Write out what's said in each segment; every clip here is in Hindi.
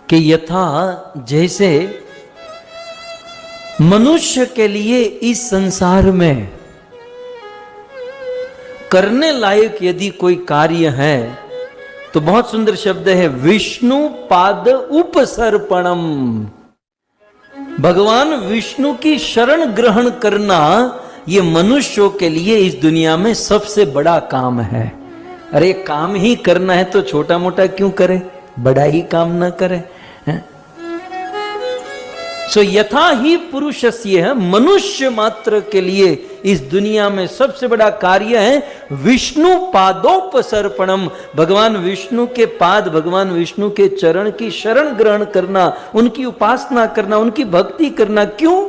कि यथा जैसे मनुष्य के लिए इस संसार में करने लायक यदि कोई कार्य है तो बहुत सुंदर शब्द है विष्णु पाद उपसर्पणम। भगवान विष्णु की शरण ग्रहण करना ये मनुष्यों के लिए इस दुनिया में सबसे बड़ा काम है। अरे काम ही करना है तो छोटा मोटा क्यों करे, बड़ा ही काम ना करे। सो यथा ही पुरुषस्य है, मनुष्य मात्र के लिए इस दुनिया में सबसे बड़ा कार्य है विष्णु पादोपसर्पणम। भगवान विष्णु के पाद, भगवान विष्णु के चरण की शरण ग्रहण करना, उनकी उपासना करना, उनकी भक्ति करना। क्यों?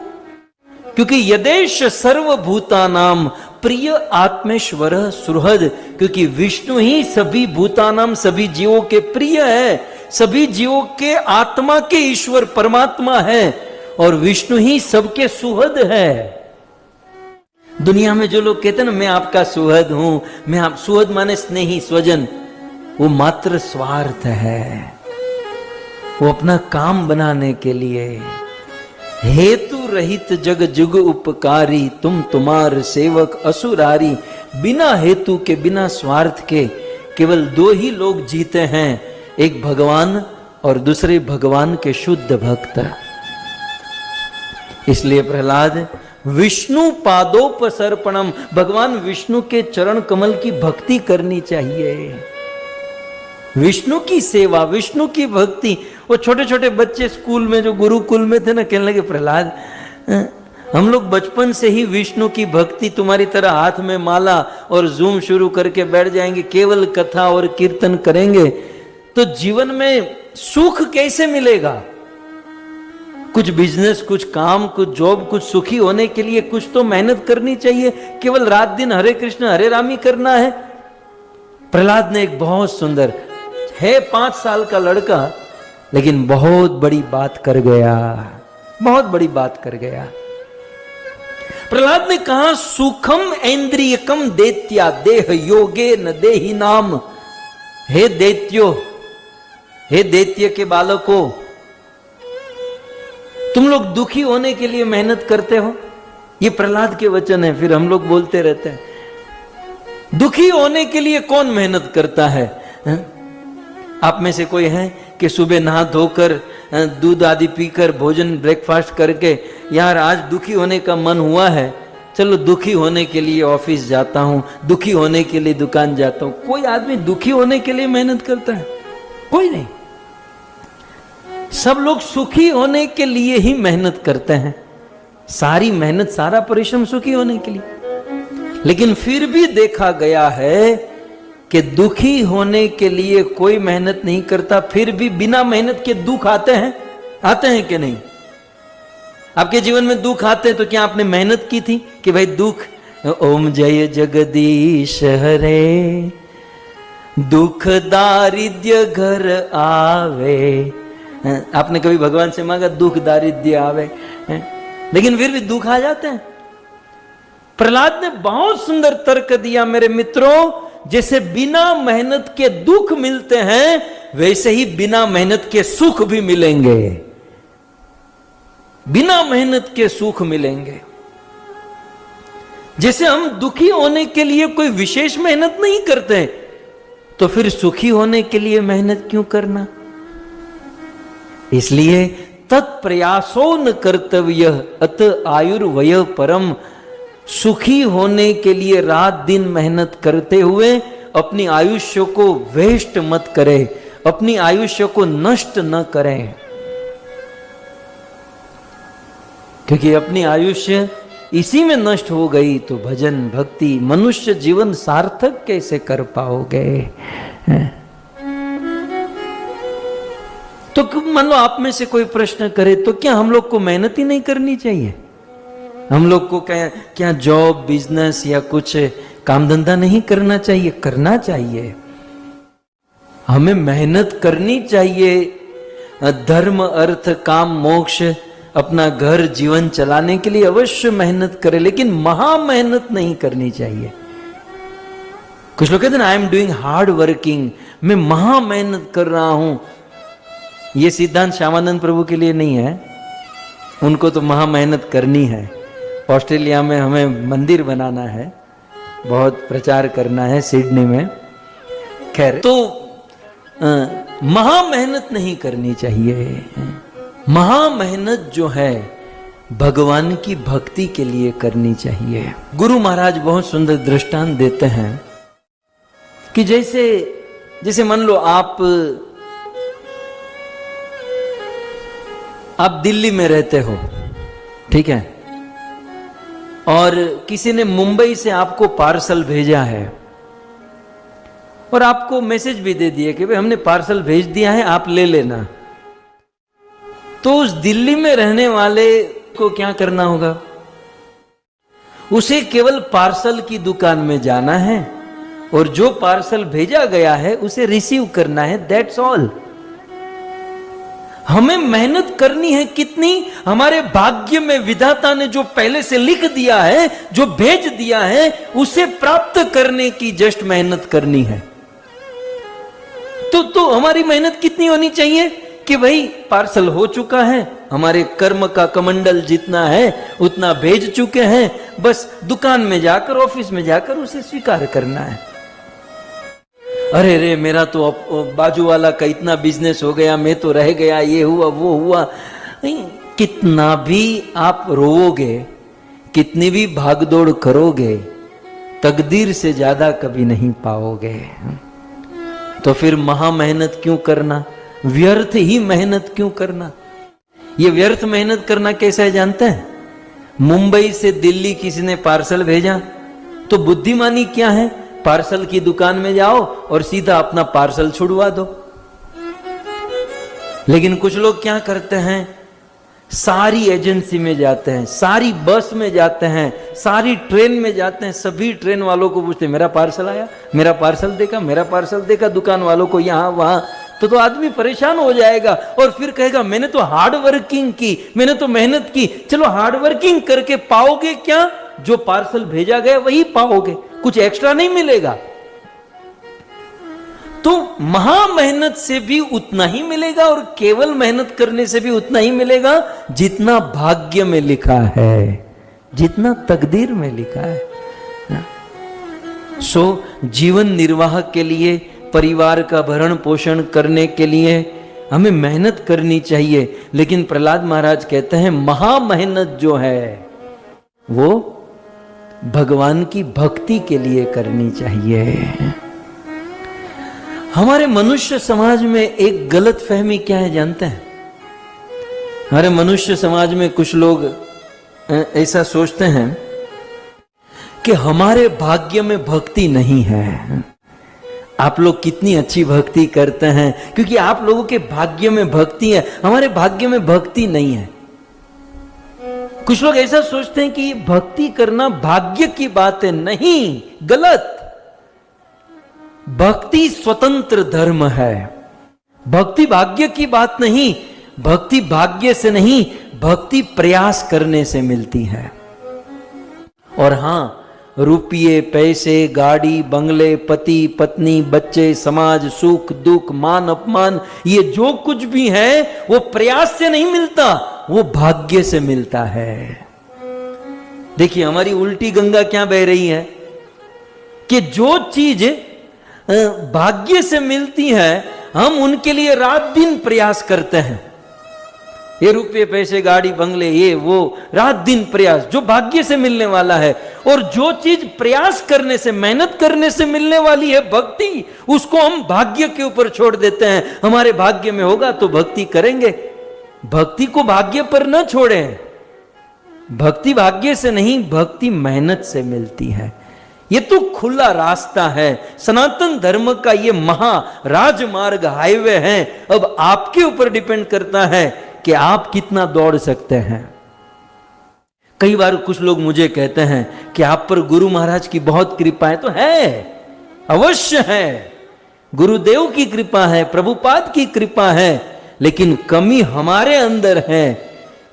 क्योंकि यदेश सर्वभूतानाम प्रिय आत्मेश्वर सुहृद, क्योंकि विष्णु ही सभी भूतानाम, सभी जीवों के प्रिय है, सभी जीवों के आत्मा के ईश्वर परमात्मा है, और विष्णु ही सबके सुहृद है। दुनिया में जो लोग कहते हैं ना मैं आपका सुहृद हूं, मैं आप, सुहृद माने स्नेही स्वजन, वो मात्र स्वार्थ है। वो अपना काम बनाने के लिए, हेतु रहित जग जुग उपकारी, तुम तुम्हार सेवक असुरारी। बिना हेतु के, बिना स्वार्थ के केवल दो ही लोग जीते हैं, एक भगवान और दूसरे भगवान के शुद्ध भक्त। इसलिए प्रहलाद विष्णु पादोपसर्पणम, भगवान विष्णु के चरण कमल की भक्ति करनी चाहिए, विष्णु की सेवा, विष्णु की भक्ति। वो छोटे छोटे बच्चे स्कूल में जो गुरुकुल में थे ना, कहने लगे प्रहलाद हम लोग बचपन से ही विष्णु की भक्ति तुम्हारी तरह हाथ में माला और जूम शुरू करके बैठ जाएंगे, केवल कथा और कीर्तन करेंगे तो जीवन में सुख कैसे मिलेगा? कुछ बिजनेस, कुछ काम, कुछ जॉब, कुछ सुखी होने के लिए कुछ तो मेहनत करनी चाहिए। केवल रात दिन हरे कृष्ण हरे राम ही करना है। प्रहलाद ने एक बहुत सुंदर है 5 साल का लड़का, लेकिन बहुत बड़ी बात कर गया, बहुत बड़ी बात कर गया। प्रहलाद ने कहा सुखम इंद्रियकम दैत्या देह योगे न देहि नाम। हे दैत्यो, हे दैत्य के बालकों, तुम लोग दुखी होने के लिए मेहनत करते हो। ये प्रहलाद के वचन है, फिर हम लोग बोलते रहते हैं। दुखी होने के लिए कौन मेहनत करता है? आप में से कोई है कि सुबह नहा धोकर दूध आदि पीकर भोजन ब्रेकफास्ट करके यार आज दुखी होने का मन हुआ है, चलो दुखी होने के लिए ऑफिस जाता हूं, दुखी होने के लिए दुकान जाता हूं। कोई आदमी दुखी होने के लिए मेहनत करता है? कोई नहीं। सब लोग सुखी होने के लिए ही मेहनत करते हैं, सारी मेहनत, सारा परिश्रम सुखी होने के लिए। लेकिन फिर भी देखा गया है कि दुखी होने के लिए कोई मेहनत नहीं करता, फिर भी बिना मेहनत के दुख आते हैं। आते हैं कि नहीं? आपके जीवन में दुख आते हैं तो क्या आपने मेहनत की थी कि भाई दुख, ओम जय जगदीश हरे, दुख दारिद्र्य घर आवे। आपने कभी भगवान से मांगा दुख दारिद्र्य आवे? लेकिन फिर भी दुख आ जाते हैं। प्रहलाद ने बहुत सुंदर तर्क दिया मेरे मित्रों, जैसे बिना मेहनत के दुख मिलते हैं वैसे ही बिना मेहनत के सुख भी मिलेंगे, बिना मेहनत के सुख मिलेंगे। जैसे हम दुखी होने के लिए कोई विशेष मेहनत नहीं करते, तो फिर सुखी होने के लिए मेहनत क्यों करना? इसलिए तत्प्रयासो न कर्तव्य अत आयुर्वय परम। सुखी होने के लिए रात दिन मेहनत करते हुए अपनी आयुष्य को वेस्ट मत करें, अपनी आयुष्य को नष्ट न करें, क्योंकि अपनी आयुष्य इसी में नष्ट हो गई तो भजन भक्ति मनुष्य जीवन सार्थक कैसे कर पाओगे? तो मान लो आप में से कोई प्रश्न करे तो क्या हम लोग को मेहनत ही नहीं करनी चाहिए? हम लोग को क्या जॉब, बिजनेस या कुछ काम धंधा नहीं करना चाहिए? करना चाहिए, हमें मेहनत करनी चाहिए। धर्म अर्थ काम मोक्ष, अपना घर जीवन चलाने के लिए अवश्य मेहनत करें, लेकिन महा मेहनत नहीं करनी चाहिए। कुछ लोग कहते हैं I am doing hard working, मैं महा मेहनत कर रहा हूं, ये सिद्धांत श्यामानंद प्रभु के लिए नहीं है, उनको तो महा मेहनत करनी है। ऑस्ट्रेलिया में हमें मंदिर बनाना है, बहुत प्रचार करना है सिडनी में। खैर, तो महा मेहनत नहीं करनी चाहिए। महा मेहनत जो है भगवान की भक्ति के लिए करनी चाहिए। गुरु महाराज बहुत सुंदर दृष्टांत देते हैं कि जैसे मान लो आप दिल्ली में रहते हो, ठीक है, और किसी ने मुंबई से आपको पार्सल भेजा है और आपको मैसेज भी दे दिया कि भाई हमने पार्सल भेज दिया है, आप ले लेना। तो उस दिल्ली में रहने वाले को क्या करना होगा? उसे केवल पार्सल की दुकान में जाना है और जो पार्सल भेजा गया है उसे रिसीव करना है, दैट्स ऑल। हमें मेहनत करनी है कितनी? हमारे भाग्य में विधाता ने जो पहले से लिख दिया है, जो भेज दिया है, उसे प्राप्त करने की जस्ट मेहनत करनी है। तो हमारी मेहनत कितनी होनी चाहिए कि भाई पार्सल हो चुका है, हमारे कर्म का कमंडल जितना है उतना भेज चुके हैं, बस दुकान में जाकर, ऑफिस में जाकर उसे स्वीकार करना है। अरे रे, मेरा तो बाजू वाला का इतना बिजनेस हो गया, मैं तो रह गया, ये हुआ वो हुआ। कितना भी आप रोओगे, कितनी भी भागदौड़ करोगे, तकदीर से ज्यादा कभी नहीं पाओगे। तो फिर महा मेहनत क्यों करना? व्यर्थ ही मेहनत क्यों करना? ये व्यर्थ मेहनत करना कैसा है जानते हैं? मुंबई से दिल्ली किसी ने पार्सल भेजा, तो बुद्धिमानी क्या है? पार्सल की दुकान में जाओ और सीधा अपना पार्सल छुड़वा दो। लेकिन कुछ लोग क्या करते हैं? सारी एजेंसी में जाते हैं, सारी बस में जाते हैं, सारी ट्रेन में जाते हैं, सभी ट्रेन वालों को पूछते हैं मेरा पार्सल आया, मेरा पार्सल देखा, मेरा पार्सल देखा, दुकान वालों को यहां वहां। तो आदमी परेशान हो जाएगा और फिर कहेगा मैंने तो हार्ड वर्किंग की, मैंने तो मेहनत की। चलो हार्ड वर्किंग करके पाओगे क्या? जो पार्सल भेजा गया वही पाओगे, कुछ एक्स्ट्रा नहीं मिलेगा। तो महा मेहनत से भी उतना ही मिलेगा और केवल मेहनत करने से भी उतना ही मिलेगा जितना भाग्य में लिखा है, जितना तकदीर में लिखा है। सो जीवन निर्वाह के लिए, परिवार का भरण पोषण करने के लिए हमें मेहनत करनी चाहिए। लेकिन प्रहलाद महाराज कहते हैं महा मेहनत जो है वो भगवान की भक्ति के लिए करनी चाहिए। हमारे मनुष्य समाज में एक गलत फहमी क्या है जानते हैं? हमारे मनुष्य समाज में कुछ लोग ऐसा सोचते हैं कि हमारे भाग्य में भक्ति नहीं है। आप लोग कितनी अच्छी भक्ति करते हैं क्योंकि आप लोगों के भाग्य में भक्ति है, हमारे भाग्य में भक्ति नहीं है। कुछ लोग ऐसा सोचते हैं कि भक्ति करना भाग्य की बात है। नहीं, गलत। भक्ति स्वतंत्र धर्म है, भक्ति भाग्य की बात नहीं। भक्ति भाग्य से नहीं, भक्ति प्रयास करने से मिलती है। और हां, रुपये, पैसे, गाड़ी, बंगले, पति, पत्नी, बच्चे, समाज, सुख दुख, मान अपमान, ये जो कुछ भी है वो प्रयास से नहीं मिलता, वो भाग्य से मिलता है। देखिए हमारी उल्टी गंगा क्या बह रही है कि जो चीज भाग्य से मिलती है हम उनके लिए रात दिन प्रयास करते हैं। ये रुपये, पैसे, गाड़ी, बंगले, ये वो, रात दिन प्रयास जो भाग्य से मिलने वाला है। और जो चीज प्रयास करने से, मेहनत करने से मिलने वाली है, भक्ति, उसको हम भाग्य के ऊपर छोड़ देते हैं। हमारे भाग्य में होगा तो भक्ति करेंगे। भक्ति को भाग्य पर न छोड़ें। भक्ति भाग्य से नहीं, भक्ति मेहनत से मिलती है। ये तो खुला रास्ता है, सनातन धर्म का ये महा राजमार्ग, हाईवे है। अब आपके ऊपर डिपेंड करता है कि आप कितना दौड़ सकते हैं। कई बार कुछ लोग मुझे कहते हैं कि आप पर गुरु महाराज की बहुत कृपा है। तो है, अवश्य है, गुरुदेव की कृपा है, प्रभुपाद की कृपा है। लेकिन कमी हमारे अंदर है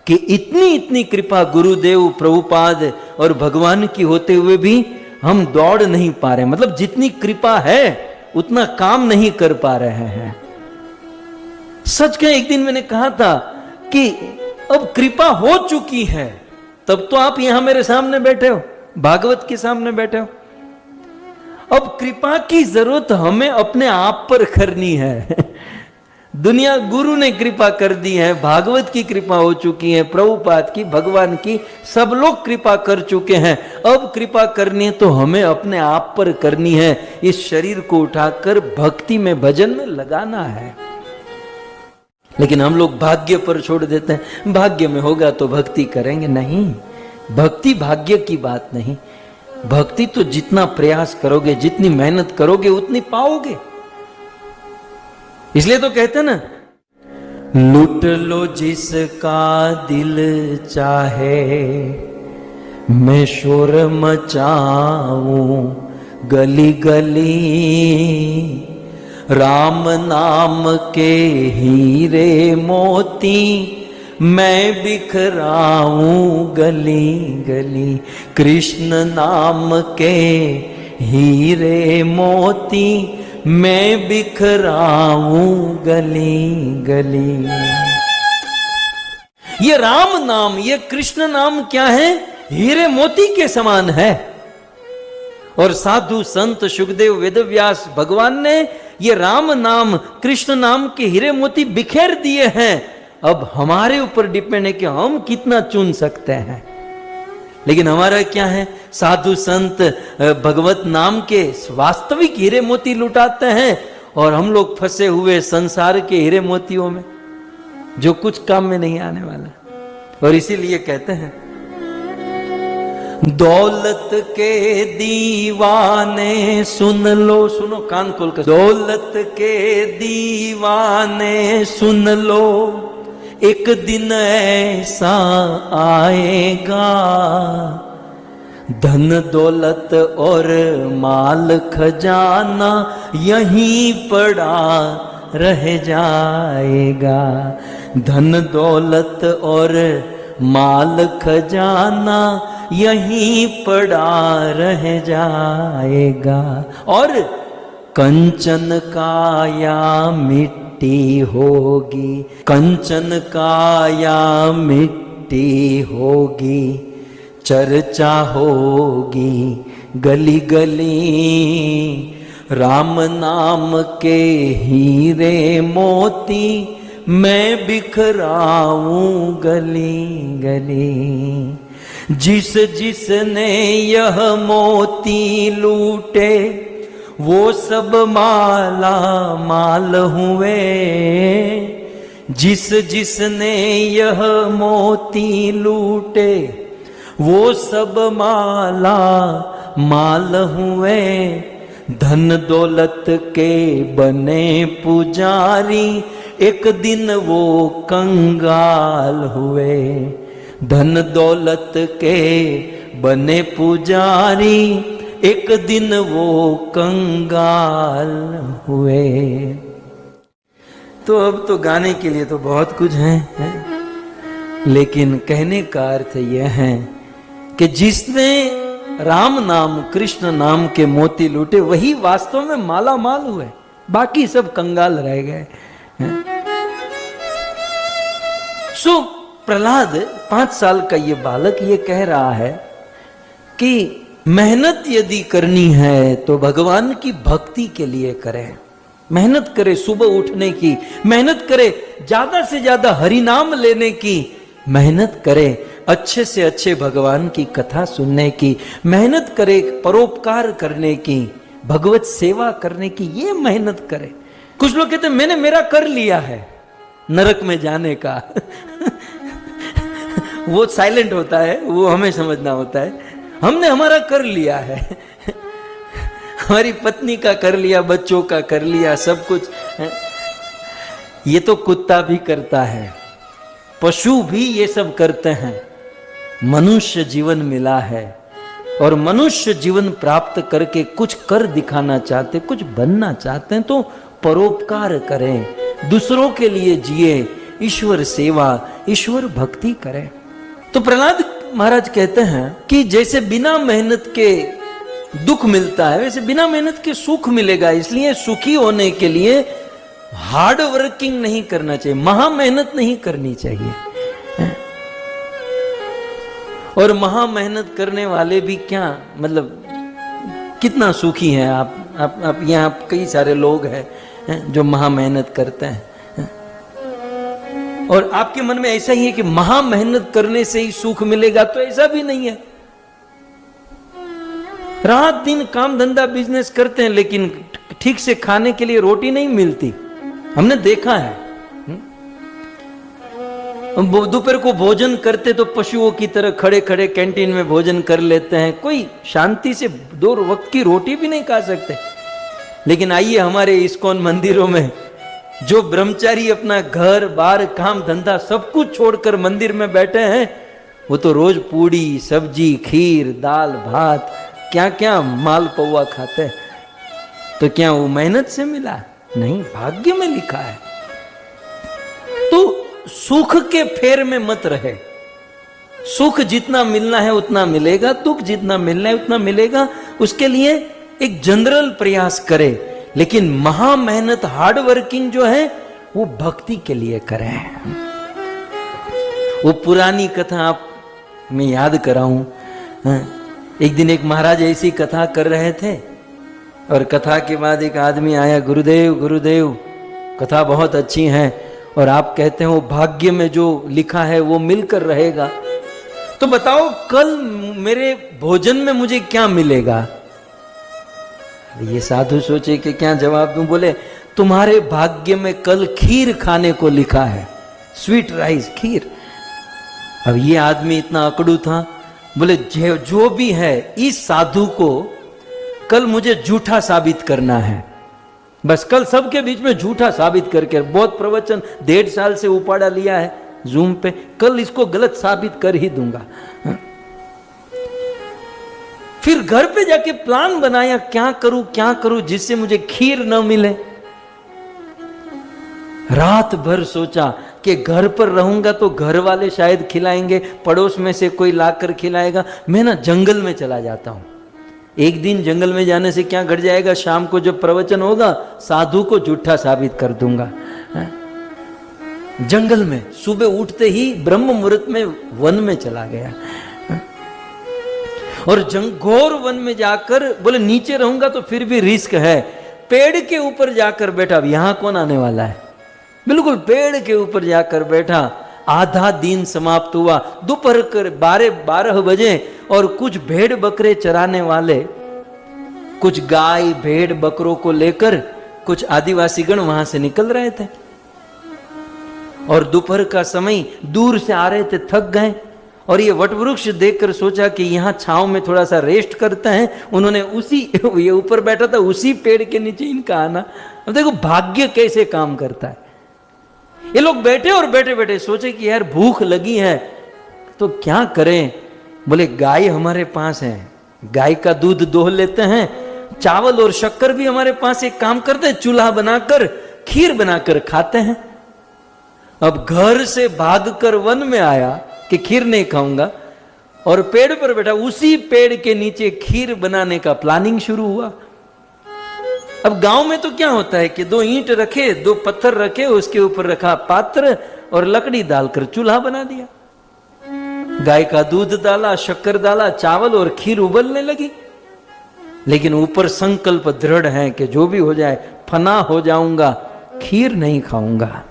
कि इतनी इतनी कृपा गुरुदेव, प्रभुपाद और भगवान की होते हुए भी हम दौड़ नहीं पा रहे। मतलब जितनी कृपा है उतना काम नहीं कर पा रहे हैं। सच कहें, एक दिन मैंने कहा था कि अब कृपा हो चुकी है, तब तो आप यहां मेरे सामने बैठे हो, भागवत के सामने बैठे हो। अब कृपा की जरूरत हमें अपने आप पर करनी है। दुनिया गुरु ने कृपा कर दी है, भागवत की कृपा हो चुकी है, प्रभुपाद की, भगवान की, सब लोग कृपा कर चुके हैं। अब कृपा करनी है तो हमें अपने आप पर करनी है। इस शरीर को उठाकर भक्ति में, भजन में लगाना है। लेकिन हम लोग भाग्य पर छोड़ देते हैं, भाग्य में होगा तो भक्ति करेंगे। नहीं, भक्ति भाग्य की बात नहीं। भक्ति तो जितना प्रयास करोगे, जितनी मेहनत करोगे, उतनी पाओगे। इसलिए तो कहते हैं ना, लूट लो जिसका दिल चाहे, मैं शोर मचाऊं गली गली, राम नाम के हीरे मोती मैं बिखराऊं गली गली, कृष्ण नाम के हीरे मोती मैं बिखराऊं गली गली। ये राम नाम, ये कृष्ण नाम क्या है? हीरे मोती के समान है। और साधु संत सुखदेव वेदव्यास भगवान ने ये राम नाम, कृष्ण नाम के हीरे मोती बिखेर दिए हैं। अब हमारे ऊपर डिपेंड है कि हम कितना चुन सकते हैं। लेकिन हमारा क्या है? साधु संत भगवत नाम के वास्तविक हीरे मोती लुटाते हैं, और हम लोग फंसे हुए संसार के हीरे मोतियों में, जो कुछ काम में नहीं आने वाला। और इसीलिए कहते हैं, दौलत के दीवाने सुन लो, सुनो कान खोल कर, दौलत के दीवाने सुन लो, एक दिन ऐसा आएगा, धन दौलत और माल खजाना यहीं पड़ा रह जाएगा, धन दौलत और माल खजाना यहीं पड़ा रह जाएगा, और कंचन काया मिट्टी होगी, कंचन काया मिट्टी होगी, चर्चा होगी गली गली, राम नाम के हीरे मोती मैं बिखराऊं गली गली। जिस जिसने यह मोती लूटे वो सब माला माल हुए, जिस जिसने यह मोती लूटे वो सब माला माल हुए, धन दौलत के बने पुजारी एक दिन वो कंगाल हुए, धन दौलत के बने पुजारी एक दिन वो कंगाल हुए। तो अब तो गाने के लिए तो बहुत कुछ है, लेकिन कहने का अर्थ यह है कि जिसने राम नाम, कृष्ण नाम के मोती लूटे वही वास्तव में माला माल हुए, बाकी सब कंगाल रह गए। सो प्रहलाद 5 साल का ये बालक ये कह रहा है कि मेहनत यदि करनी है तो भगवान की भक्ति के लिए करें। मेहनत करे सुबह उठने की, मेहनत करे ज्यादा से ज्यादा हरि नाम लेने की, मेहनत करे अच्छे से अच्छे भगवान की कथा सुनने की, मेहनत करे परोपकार करने की, भगवत सेवा करने की, ये मेहनत करे। कुछ लोग कहते हैं मैंने मेरा कर लिया है नरक में जाने का। वो साइलेंट होता है, वो हमें समझना होता है। हमने हमारा कर लिया है, हमारी पत्नी का कर लिया, बच्चों का कर लिया, सब कुछ। ये तो कुत्ता भी करता है, पशु भी ये सब करते हैं। मनुष्य जीवन मिला है और मनुष्य जीवन प्राप्त करके कुछ कर दिखाना चाहते, कुछ बनना चाहते हैं तो परोपकार करें, दूसरों के लिए जिए, ईश्वर सेवा, ईश्वर भक्ति करें। तो प्रहलाद महाराज कहते हैं कि जैसे बिना मेहनत के दुख मिलता है वैसे बिना मेहनत के सुख मिलेगा। इसलिए सुखी होने के लिए हार्ड वर्किंग नहीं करना चाहिए, महा मेहनत नहीं करनी चाहिए। और महा मेहनत करने वाले भी क्या मतलब कितना सुखी हैं आप यहाँ कई सारे लोग हैं जो महा मेहनत करते हैं, और आपके मन में ऐसा ही है कि महा मेहनत करने से ही सुख मिलेगा, तो ऐसा भी नहीं है। रात दिन काम धंधा बिजनेस करते हैं लेकिन ठीक से खाने के लिए रोटी नहीं मिलती, हमने देखा है। दोपहर को भोजन करते तो पशुओं की तरह खड़े खड़े कैंटीन में भोजन कर लेते हैं, कोई शांति से 2 वक्त की रोटी भी नहीं खा सकते। लेकिन आइए हमारे इस्कॉन मंदिरों में जो ब्रह्मचारी अपना घर बार काम धंधा सब कुछ छोड़कर मंदिर में बैठे हैं, वो तो रोज पूड़ी सब्जी खीर दाल भात क्या क्या माल पौवा खाते हैं। तो क्या वो मेहनत से मिला? नहीं, भाग्य में लिखा है। तो सुख के फेर में मत रहे, सुख जितना मिलना है उतना मिलेगा, दुख जितना मिलना है उतना मिलेगा, उसके लिए एक जनरल प्रयास करे। लेकिन महा मेहनत हार्ड वर्किंग जो है वो भक्ति के लिए करें। वो पुरानी कथा आप मैं याद कराऊं। एक दिन एक महाराज ऐसी कथा कर रहे थे और कथा के बाद एक आदमी आया, गुरुदेव गुरुदेव कथा बहुत अच्छी है और आप कहते हैं वो भाग्य में जो लिखा है वो मिलकर रहेगा, तो बताओ कल मेरे भोजन में मुझे क्या मिलेगा? ये साधु सोचे कि क्या जवाब दूं। बोले तुम्हारे भाग्य में कल खीर खाने को लिखा है, स्वीट राइस खीर। अब ये आदमी इतना अकड़ू था, बोले जो भी है इस साधु को कल मुझे झूठा साबित करना है, बस कल सबके बीच में झूठा साबित करके, बहुत प्रवचन 1.5 साल से उपाड़ा लिया है जूम पे, कल इसको गलत साबित कर ही दूंगा। फिर घर पे जाके प्लान बनाया क्या करूं जिससे मुझे खीर न मिले। रात भर सोचा कि घर पर रहूंगा तो घर वाले शायद खिलाएंगे, पड़ोस में से कोई लाकर खिलाएगा, मैं ना जंगल में चला जाता हूं। एक दिन जंगल में जाने से क्या घट जाएगा, शाम को जब प्रवचन होगा साधु को झूठा साबित कर दूंगा। जंगल में सुबह उठते ही ब्रह्म मुहूर्त में वन में चला गया और घोर वन में जाकर बोले नीचे रहूंगा तो फिर भी रिस्क है, पेड़ के ऊपर जाकर बैठा। अब यहां कौन आने वाला है, बिल्कुल पेड़ के ऊपर जाकर बैठा। आधा दिन समाप्त हुआ, दोपहर कर 12 बजे और कुछ भेड़ बकरे चराने वाले, कुछ गाय भेड़ बकरों को लेकर कुछ आदिवासी गण वहां से निकल रहे थे और दोपहर का समय दूर से आ रहे थे, थक गए और ये वटवृक्ष देखकर सोचा कि यहाँ छांव में थोड़ा सा रेस्ट करते हैं। उन्होंने उसी ये ऊपर बैठा था उसी पेड़ के नीचे इनका आना। अब देखो भाग्य कैसे काम करता है। ये लोग बैठे और बैठे बैठे सोचे कि यार भूख लगी है तो क्या करें। बोले गाय हमारे पास है, गाय का दूध दोह लेते हैं, चावल और शक्कर भी हमारे पास, एक काम करते हैं चूल्हा बनाकर खीर बनाकर खाते हैं। अब घर से भागकर वन में आया कि खीर नहीं खाऊंगा और पेड़ पर बैठा, उसी पेड़ के नीचे खीर बनाने का प्लानिंग शुरू हुआ। अब गांव में तो क्या होता है कि 2 ईंट रखे, 2 पत्थर रखे, उसके ऊपर रखा पात्र और लकड़ी डालकर चूल्हा बना दिया, गाय का दूध डाला, शक्कर डाला, चावल और खीर उबलने लगी। लेकिन ऊपर संकल्प दृढ़ है कि जो भी हो जाए फना हो जाऊंगा, खीर नहीं खाऊंगा।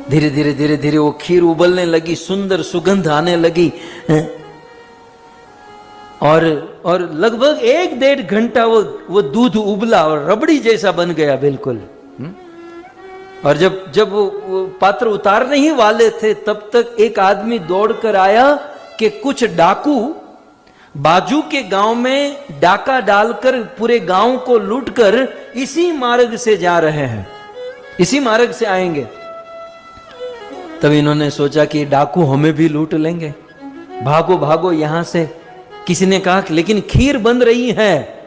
धीरे धीरे धीरे धीरे वो खीर उबलने लगी, सुंदर सुगंध आने लगी और लगभग 1-1.5 घंटा वो दूध उबला और रबड़ी जैसा बन गया बिल्कुल। और जब वो पात्र उतारने ही वाले थे तब तक एक आदमी दौड़कर आया कि कुछ डाकू बाजू के गांव में डाका डालकर पूरे गांव को लूटकर इसी मार्ग से जा रहे हैं, इसी मार्ग से आएंगे। तब इन्होंने सोचा कि डाकू हमें भी लूट लेंगे, भागो भागो यहां से। किसी ने कहा लेकिन खीर बन रही है।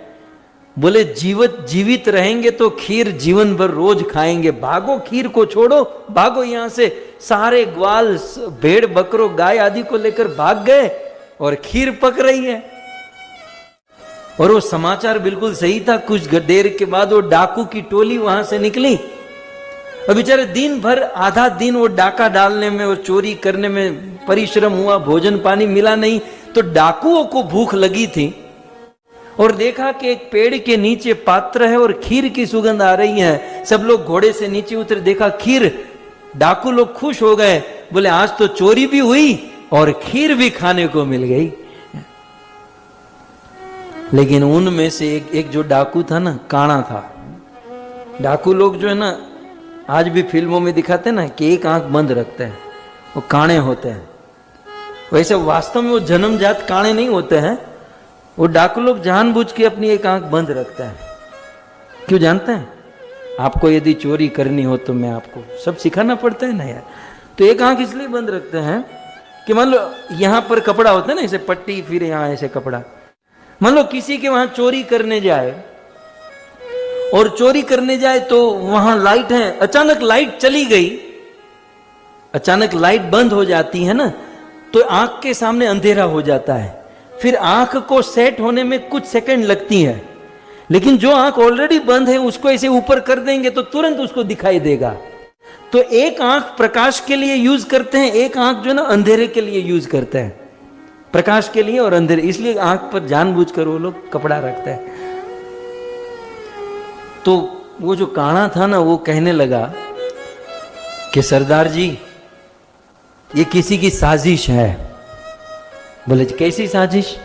बोले जीवित रहेंगे तो खीर जीवन भर रोज खाएंगे, भागो खीर को छोड़ो, भागो यहां से। सारे ग्वाल भेड़ बकरों गाय आदि को लेकर भाग गए और खीर पक रही है। और वो समाचार बिल्कुल सही था। कुछ देर के बाद वो डाकू की टोली वहां से निकली और बेचारे दिन भर आधा दिन वो डाका डालने में और चोरी करने में परिश्रम हुआ, भोजन पानी मिला नहीं। तो डाकुओं को भूख लगी थी और देखा कि एक पेड़ के नीचे पात्र है और खीर की सुगंध आ रही है। सब लोग घोड़े से नीचे उतरे, देखा खीर। डाकू लोग खुश हो गए, बोले आज तो चोरी भी हुई और खीर भी खाने को मिल गई। लेकिन उनमें से एक जो डाकू था ना, काणा था। डाकू लोग जो है ना, आज भी फिल्मों में दिखाते हैं ना कि एक आंख बंद रखते हैं, वो काणे होते हैं। वैसे वास्तव में वो जन्मजात काणे नहीं होते हैं। वो डाकू लोग जानबूझ के अपनी एक आंख बंद रखते हैं। क्यों जानते हैं? आपको यदि चोरी करनी हो तो मैं आपको सब सिखाना पड़ता है ना यार। तो एक आंख इसलिए बंद रखते हैं कि मान लो यहां पर कपड़ा होता है ना, ऐसे पट्टी, फिर यहां ऐसे कपड़ा। मान लो किसी के वहां चोरी करने जाए और चोरी करने जाए तो वहां लाइट है, अचानक लाइट चली गई, अचानक लाइट बंद हो जाती है ना, तो आंख के सामने अंधेरा हो जाता है। फिर आंख को सेट होने में कुछ सेकंड लगती है। लेकिन जो आंख ऑलरेडी बंद है उसको ऐसे ऊपर कर देंगे तो तुरंत उसको दिखाई देगा। तो एक आंख प्रकाश के लिए यूज करते हैं, एक आंख जो ना अंधेरे के लिए यूज करते हैं, प्रकाश के लिए और अंधेरे। इसलिए आंख पर जानबूझकर वो लोग कपड़ा रखते हैं। तो वो जो काणा था ना, वो कहने लगा कि सरदार जी ये किसी की साजिश है। बोले कैसी साजिश?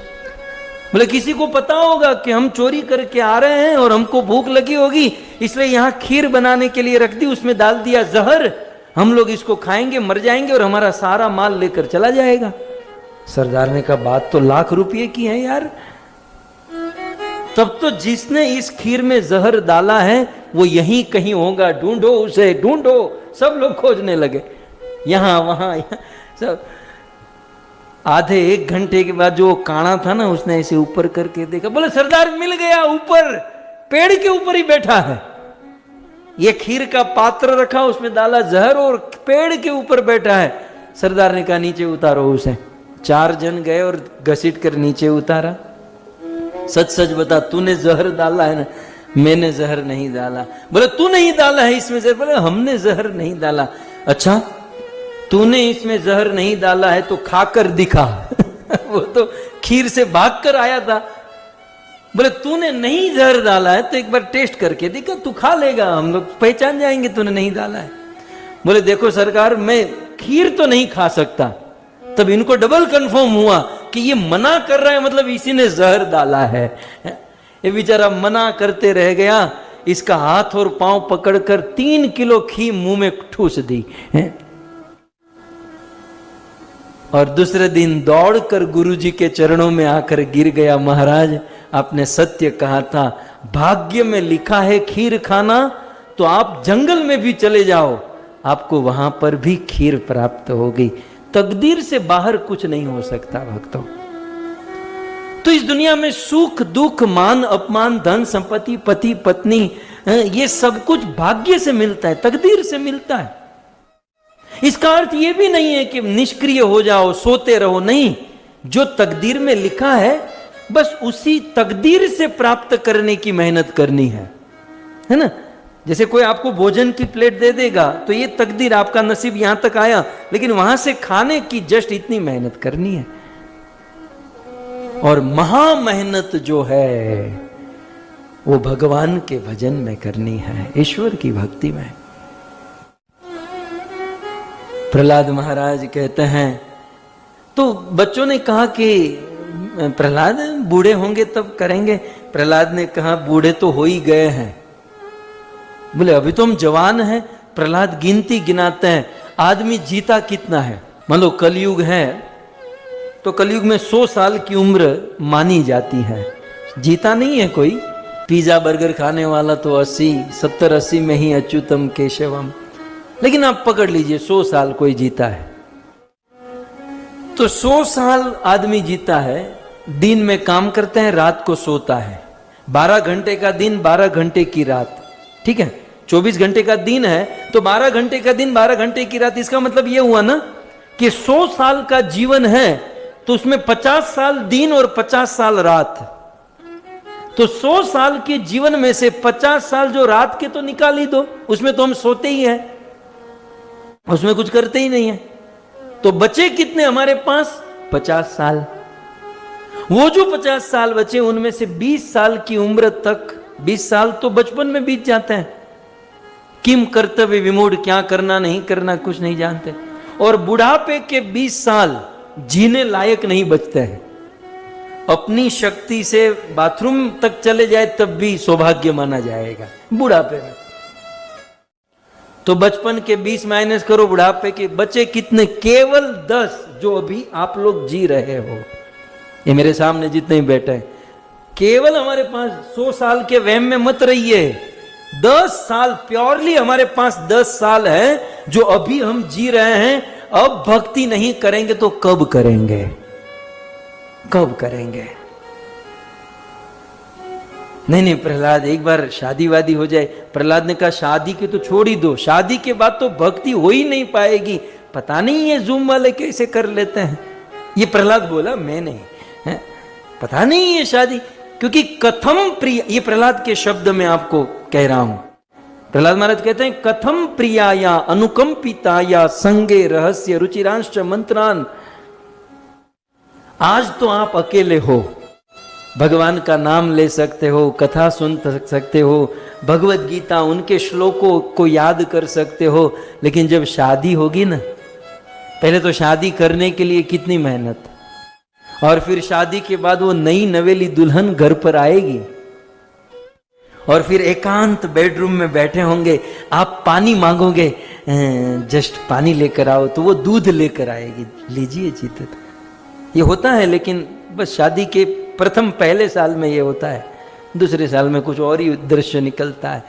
बोले किसी को पता होगा कि हम चोरी करके आ रहे हैं और हमको भूख लगी होगी, इसलिए यहां खीर बनाने के लिए रख दी, उसमें डाल दिया जहर, हम लोग इसको खाएंगे, मर जाएंगे और हमारा सारा माल लेकर चला जाएगा। सरदार ने कहा बात तो लाख रुपए की है यार। तब तो जिसने इस खीर में जहर डाला है वो यहीं कहीं होगा, ढूंढो उसे, ढूंढो। सब लोग खोजने लगे, यहां वहां सब। आधे एक घंटे के बाद जो काणा था ना, उसने ऐसे ऊपर करके देखा, बोले सरदार मिल गया, ऊपर पेड़ के ऊपर ही बैठा है। ये खीर का पात्र रखा, उसमें डाला जहर और पेड़ के ऊपर बैठा है। सरदार ने कहा नीचे उतारो उसे। 4 जन गए और घसीट कर नीचे उतारा। सच सच बता, तूने जहर डाला है ना? मैंने जहर नहीं डाला। बोले तू नहीं डाला है इसमें जहर? बोले हमने जहर नहीं डाला। अच्छा तूने इसमें जहर नहीं डाला है तो खाकर दिखा। वो तो खीर से भागकर आया था। बोले तूने नहीं जहर डाला है तो एक बार टेस्ट करके दिखा, तू खा लेगा, हम लोग पहचान जाएंगे तूने नहीं डाला है। बोले देखो सरकार, मैं खीर तो नहीं खा सकता। तब इनको डबल कंफर्म हुआ कि ये मना कर रहा है, मतलब इसी ने जहर डाला है। ये बेचारा मना करते रह गया। इसका हाथ और पांव पकड़कर 3 किलो खीर मुंह में ठूस दी। और दूसरे दिन दौड़कर गुरुजी के चरणों में आकर गिर गया, महाराज आपने सत्य कहा था, भाग्य में लिखा है खीर खाना, तो आप जंगल में भी चले जाओ, आपको वहां पर भी खीर प्राप्त होगी। तकदीर से बाहर कुछ नहीं हो सकता भक्तों। तो इस दुनिया में सुख दुख, मान अपमान, धन संपत्ति, पति पत्नी, ये सब कुछ भाग्य से मिलता है, तकदीर से मिलता है। इसका अर्थ यह भी नहीं है कि निष्क्रिय हो जाओ, सोते रहो, नहीं। जो तकदीर में लिखा है बस उसी तकदीर से प्राप्त करने की मेहनत करनी है ना। जैसे कोई आपको भोजन की प्लेट दे देगा तो ये तकदीर, आपका नसीब यहां तक आया, लेकिन वहां से खाने की जस्ट इतनी मेहनत करनी है। और महा मेहनत जो है वो भगवान के भजन में करनी है, ईश्वर की भक्ति में। प्रहलाद महाराज कहते हैं, तो बच्चों ने कहा कि प्रहलाद बूढ़े होंगे तब करेंगे। प्रहलाद ने कहा बूढ़े तो हो ही गए हैं। बोले अभी तो हम जवान हैं। प्रहलाद गिनती गिनाते हैं, आदमी जीता कितना है। मान लो कलयुग है तो कलयुग में 100 साल की उम्र मानी जाती है, जीता नहीं है कोई। पिज्जा बर्गर खाने वाला तो 80, 70, 80 में ही अच्युतम केशवम। लेकिन आप पकड़ लीजिए 100 साल कोई जीता है, तो 100 साल आदमी जीता है। दिन में काम करते हैं, रात को सोता है। 12 घंटे का दिन, 12 घंटे की रात, ठीक है। 24 घंटे का दिन है तो 12 घंटे का दिन, 12 घंटे की रात। इसका मतलब यह हुआ ना कि 100 साल का जीवन है तो उसमें 50 साल दिन और 50 साल रात। तो 100 साल के जीवन में से 50 साल जो रात के तो निकाल ही दो, उसमें तो हम सोते ही हैं, उसमें कुछ करते ही नहीं है। तो बचे कितने हमारे पास? 50 साल। वो जो 50 साल बचे उनमें से 20 साल की उम्र तक, 20 साल तो बचपन में बीत जाते हैं, किम कर्तव्य विमूढ़, क्या करना नहीं करना कुछ नहीं जानते। और बुढ़ापे के 20 साल जीने लायक नहीं बचते हैं। अपनी शक्ति से बाथरूम तक चले जाए तब भी सौभाग्य माना जाएगा बुढ़ापे में। तो बचपन के 20 माइनस करो, बुढ़ापे के बचे कितने? केवल 10 जो अभी आप लोग जी रहे हो। ये मेरे सामने जितने बैठे हैं, केवल हमारे पास 100 साल के वहम में मत रहिए। 10 साल प्योरली हमारे पास 10 साल है जो अभी हम जी रहे हैं। अब भक्ति नहीं करेंगे तो कब करेंगे? कब करेंगे? नहीं प्रहलाद, एक बार शादी वादी हो जाए। प्रहलाद ने कहा शादी के तो छोड़ ही दो, शादी के बाद तो भक्ति हो ही नहीं पाएगी। पता नहीं ये जूम वाले कैसे कर लेते हैं। ये प्रहलाद बोला, मैं नहीं है? पता नहीं ये शादी, क्योंकि कथम प्रिय, ये प्रहलाद के शब्द में आपको कह रहा हूं। प्रहलाद महाराज कहते हैं कथम प्रियाया अनुकंपिताया संगे रहस्य रुचिरांश्च मंत्रान। आज तो आप अकेले हो, भगवान का नाम ले सकते हो, कथा सुन सकते हो, भगवत गीता उनके श्लोकों को याद कर सकते हो, लेकिन जब शादी होगी ना, पहले तो शादी करने के लिए कितनी मेहनत, और फिर शादी के बाद वो नई नवेली दुल्हन घर पर आएगी और फिर एकांत बेडरूम में बैठे होंगे, आप पानी मांगोगे, जस्ट पानी लेकर आओ, तो वो दूध लेकर आएगी, लीजिए जीते। ये होता है, लेकिन बस शादी के प्रथम पहले साल में ये होता है, दूसरे साल में कुछ और ही दृश्य निकलता है।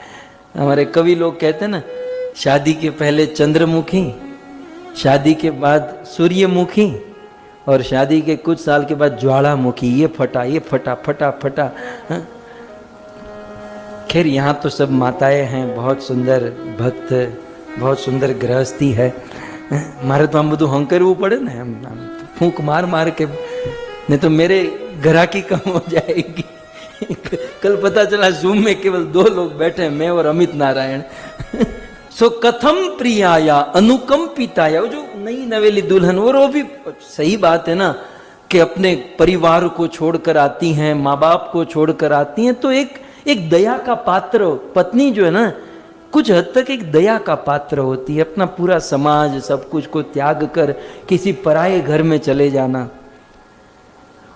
हमारे कवि लोग कहते हैं ना, शादी के पहले चंद्रमुखी, शादी के बाद सूर्यमुखी, और शादी के कुछ साल के बाद ज्वालामुखी। ये फटा फटा। खैर यहाँ तो सब माताएं हैं, बहुत सुंदर भक्त, बहुत सुंदर गृहस्थी है। मारे तो हम બધું હંકરવું પડે ને, हम फूंक मार के, नहीं तो मेरे ग्राहकी कम हो जाएगी। कल पता चला जूम में केवल 2 लोग बैठे हैं, मैं और अमित नारायण। सो कथम प्रियाया अनुकंपिताया, जो नई नवेली दुल्हन, और वो भी सही बात है ना कि अपने परिवार को छोड़कर आती हैं, माँ बाप को छोड़कर आती हैं, तो एक दया का पात्र, पत्नी जो है ना, कुछ हद तक एक दया का पात्र होती है। अपना पूरा समाज सब कुछ को त्याग कर किसी पराये घर में चले जाना,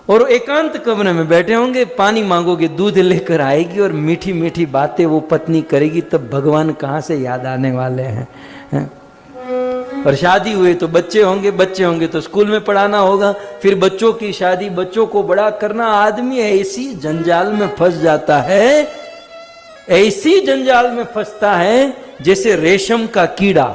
और एकांत कमरे में बैठे होंगे, पानी मांगोगे दूध लेकर आएगी, और मीठी मीठी बातें वो पत्नी करेगी, तब भगवान कहाँ से याद आने वाले हैं। और शादी हुए तो बच्चे होंगे तो स्कूल में पढ़ाना होगा, फिर बच्चों की शादी, बच्चों को बड़ा करना। आदमी ऐसी जंजाल में फंस जाता है, ऐसी जंजाल में फंसता है जैसे रेशम का कीड़ा।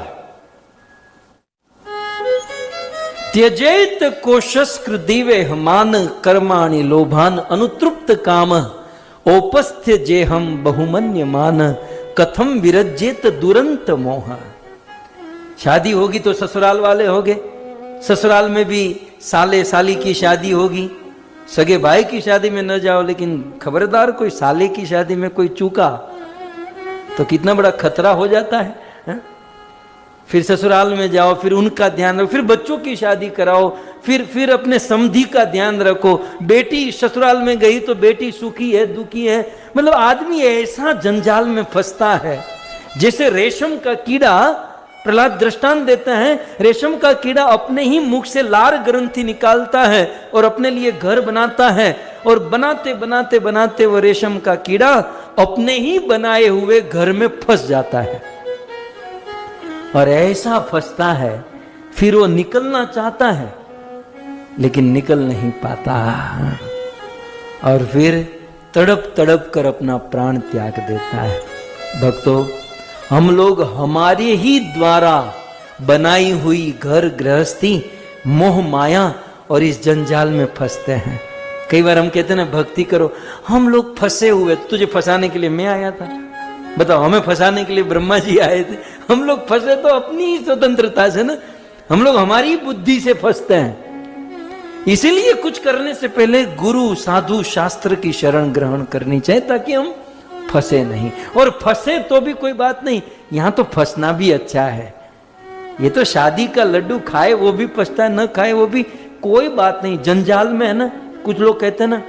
त्यजेत कोशस्कृ दिवे मान कर्माणि लोभान अनुतृप्त काम औपस्थ्य जेहम बहुमन्य मान कथम विरजेत दुरंत मोह। शादी होगी तो ससुराल वाले होंगे, ससुराल में भी साले साली की शादी होगी। सगे भाई की शादी में न जाओ, लेकिन खबरदार कोई साले की शादी में कोई चूका तो कितना बड़ा खतरा हो जाता है। फिर ससुराल में जाओ, फिर उनका ध्यान रखो, फिर बच्चों की शादी कराओ, फिर अपने समधी का ध्यान रखो। बेटी ससुराल में गई तो बेटी सुखी है दुखी है, मतलब आदमी ऐसा जंजाल में फंसता है जैसे रेशम का कीड़ा। प्रहलाद दृष्टांत देते हैं, रेशम का कीड़ा अपने ही मुख से लार ग्रंथि निकालता है और अपने लिए घर बनाता है, और बनाते बनाते बनाते वो रेशम का कीड़ा अपने ही बनाए हुए घर में फंस जाता है। और ऐसा फंसता है, फिर वो निकलना चाहता है लेकिन निकल नहीं पाता, और फिर तड़प तड़प कर अपना प्राण त्याग देता है। भक्तों, हम लोग हमारे ही द्वारा बनाई हुई घर गृहस्थी, मोह माया और इस जंजाल में फंसते हैं। कई बार हम कहते हैं ना भक्ति करो, हम लोग फंसे हुए, तुझे फंसाने के लिए मैं आया था, बताओ, हमें फंसाने के लिए ब्रह्मा जी आए थे। हम लोग फंसे तो अपनी ही स्वतंत्रता से ना, हम लोग हमारी बुद्धि से फंसते हैं। इसीलिए कुछ करने से पहले गुरु साधु शास्त्र की शरण ग्रहण करनी चाहिए, ताकि हम फंसे नहीं। और फंसे तो भी कोई बात नहीं, यहां तो फंसना भी अच्छा है। ये तो शादी का लड्डू खाए वो भी पछता, न खाए वो भी कोई बात नहीं। जंजाल में है ना, कुछ लोग कहते हैं ना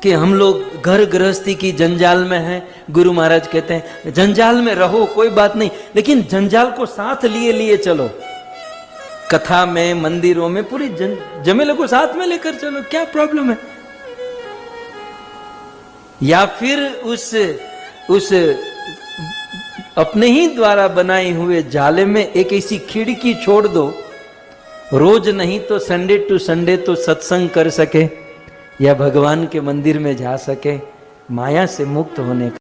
कि हम लोग घर गृहस्थी की जंजाल में हैं। गुरु महाराज कहते हैं जंजाल में रहो कोई बात नहीं, लेकिन जंजाल को साथ लिए लिए चलो। कथा में, मंदिरों में पूरी जमेले को साथ में लेकर चलो, क्या प्रॉब्लम है। या फिर उस अपने ही द्वारा बनाए हुए जाले में एक ऐसी खिड़की छोड़ दो, रोज नहीं तो संडे टू संडे तो सत्संग कर सके या भगवान के मंदिर में जा सके, माया से मुक्त होने का।